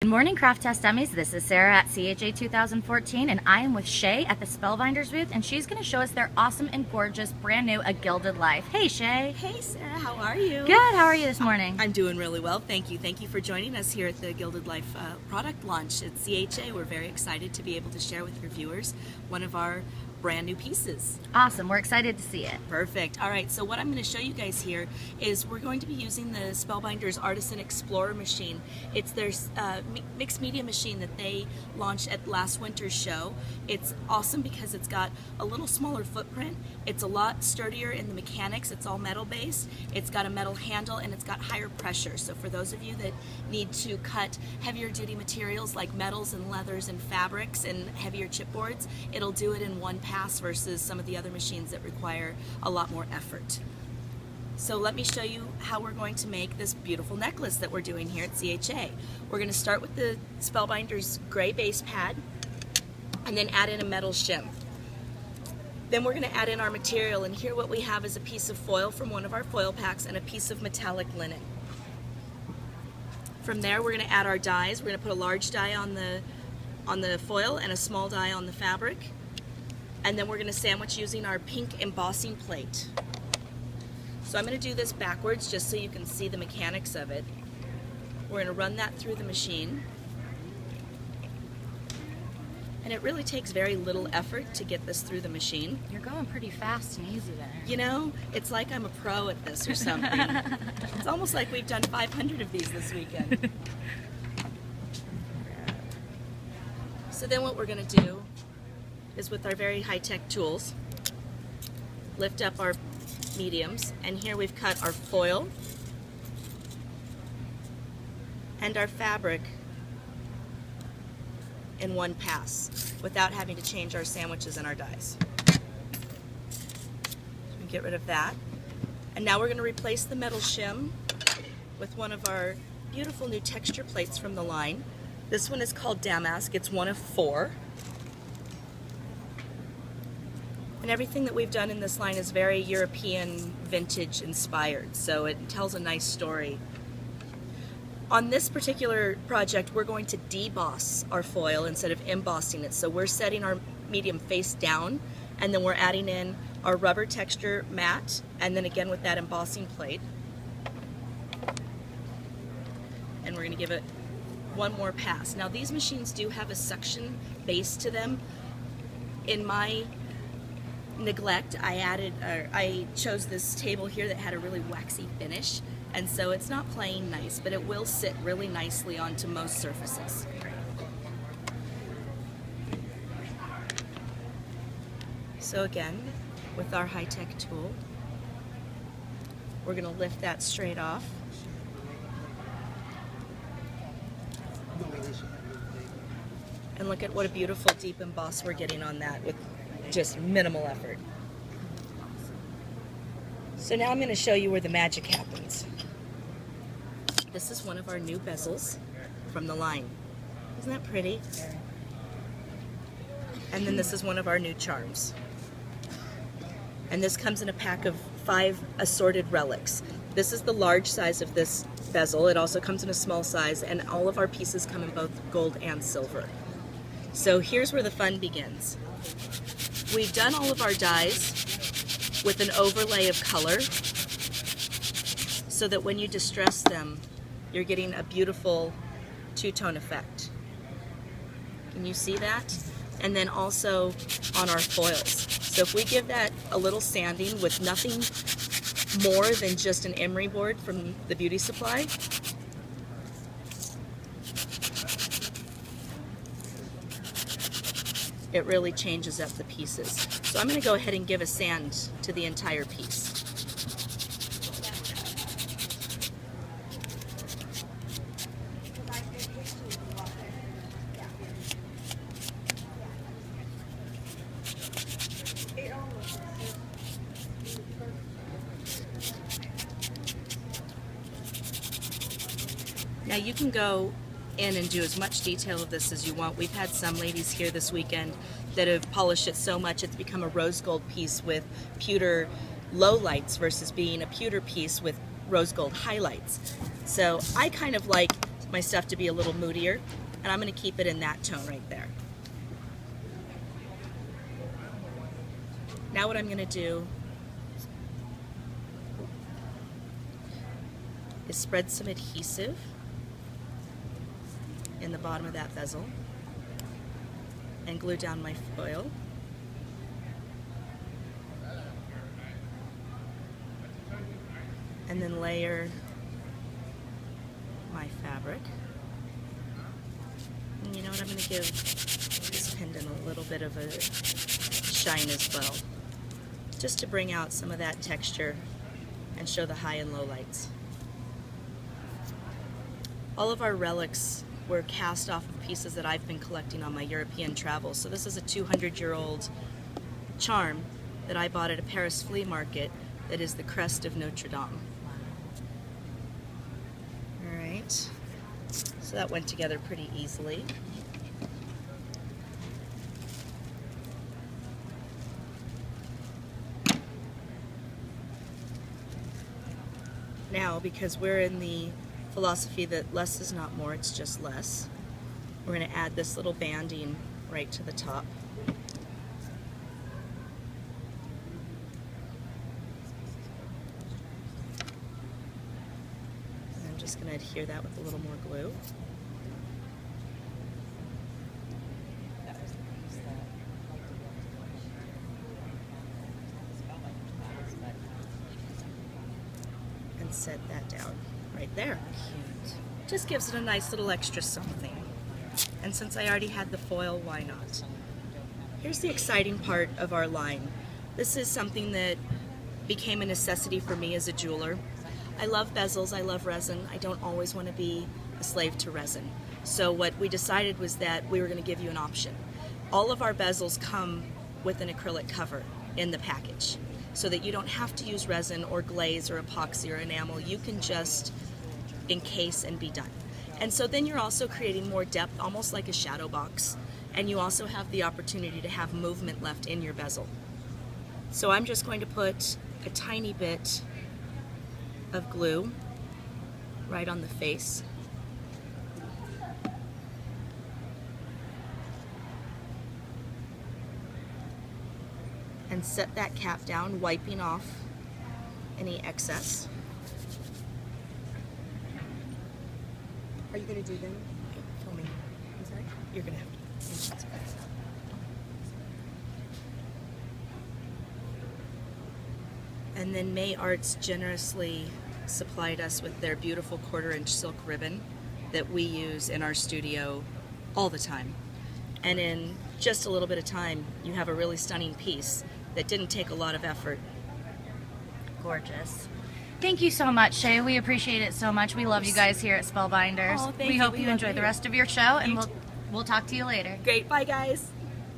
Good morning, Craft Test Dummies. This is Sarah at CHA 2014, and I am with Shea at the Spellbinders booth, and she's going to show us their awesome and gorgeous, brand new A Gilded Life. Hey, Shea. Hey, Sarah. How are you? Good. How are you this morning? I'm doing really well. Thank you. Thank you for joining us here at the Gilded Life product launch at CHA. We're very excited to be able to share with your viewers one of our brand new pieces. Awesome. We're excited to see it. Perfect. All right, so what I'm going to show you guys here is we're going to be using the Spellbinders Artisan Explorer machine. It's their mixed media machine that they launched at last winter's show. It's awesome because it's got a little smaller footprint. It's a lot sturdier in the mechanics. It's all metal based. It's got a metal handle and it's got higher pressure. So for those of you that need to cut heavier duty materials like metals and leathers and fabrics and heavier chipboards, it'll do it in one pass versus some of the other machines that require a lot more effort. So let me show you how we're going to make this beautiful necklace that we're doing here at CHA. We're going to start with the Spellbinders gray base pad and then add in a metal shim. Then we're going to add in our material, and here what we have is a piece of foil from one of our foil packs and a piece of metallic linen. From there we're going to add our dyes. We're going to put a large dye on the foil and a small dye on the fabric. And then we're going to sandwich using our pink embossing plate. So I'm going to do this backwards just so you can see the mechanics of it. We're going to run that through the machine. And it really takes very little effort to get this through the machine. You're going pretty fast and easy there. You know, it's like I'm a pro at this or something. It's almost like we've done 500 of these this weekend. So then what we're going to do is, with our very high-tech tools, lift up our mediums, and here we've cut our foil and our fabric in one pass without having to change our sandwiches and our dyes. So we get rid of that. And now we're going to replace the metal shim with one of our beautiful new texture plates from the line. This one is called Damask. It's one of 4. And everything that we've done in this line is very European vintage inspired, so it tells a nice story. On this particular project, we're going to deboss our foil instead of embossing it. So we're setting our medium face down, and then we're adding in our rubber texture mat, and then again with that embossing plate. And we're going to give it one more pass. Now these machines do have a suction base to them. In my neglect, I chose this table here that had a really waxy finish, and so it's not playing nice, but it will sit really nicely onto most surfaces. So again, with our high-tech tool, we're going to lift that straight off. And look at what a beautiful deep emboss we're getting on that with just minimal effort. So now I'm going to show you where the magic happens. This is one of our new bezels from the line. Isn't that pretty? And then this is one of our new charms. And this comes in a pack of 5 assorted relics. This is the large size of this bezel. It also comes in a small size, and all of our pieces come in both gold and silver. So here's where the fun begins. We've done all of our dyes with an overlay of color so that when you distress them, you're getting a beautiful two-tone effect. Can you see that? And then also on our foils. So if we give that a little sanding with nothing more than just an emery board from the beauty supply, it really changes up the pieces. So I'm going to go ahead and give a sand to the entire piece. Now you can go in and do as much detail of this as you want. We've had some ladies here this weekend that have polished it so much it's become a rose gold piece with pewter lowlights versus being a pewter piece with rose gold highlights. So I kind of like my stuff to be a little moodier, and I'm going to keep it in that tone right there. Now what I'm going to do is spread some adhesive in the bottom of that bezel and glue down my foil. And then layer my fabric. And you know what, I'm going to give this pendant a little bit of a shine as well, just to bring out some of that texture and show the high and low lights. All of our relics were cast off of pieces that I've been collecting on my European travels. So this is a 200-year-old charm that I bought at a Paris flea market that is the crest of Notre Dame. Alright, so that went together pretty easily. Now, because we're in the philosophy that less is not more, it's just less, we're going to add this little banding right to the top. And I'm just going to adhere that with a little more glue. And set that down right there. Cute. Just gives it a nice little extra something. And since I already had the foil, why not? Here's the exciting part of our line. This is something that became a necessity for me as a jeweler. I love bezels, I love resin. I don't always want to be a slave to resin. So what we decided was that we were going to give you an option. All of our bezels come with an acrylic cover in the package, so that you don't have to use resin or glaze or epoxy or enamel. You can just encase and be done. And so then you're also creating more depth, almost like a shadow box, and you also have the opportunity to have movement left in your bezel. So I'm just going to put a tiny bit of glue right on the face. And set that cap down, wiping off any excess. Are you going to do them? Filming. I'm sorry? You're going to have to. And then May Arts generously supplied us with their beautiful 1/4-inch silk ribbon that we use in our studio all the time. And in just a little bit of time, you have a really stunning piece that didn't take a lot of effort. Gorgeous. Thank you so much, Shea. We appreciate it so much. We love you guys here at Spellbinders. Oh, thank we you. hope We you love enjoy you. the rest of your show, and You we'll talk to you later. Great, bye guys.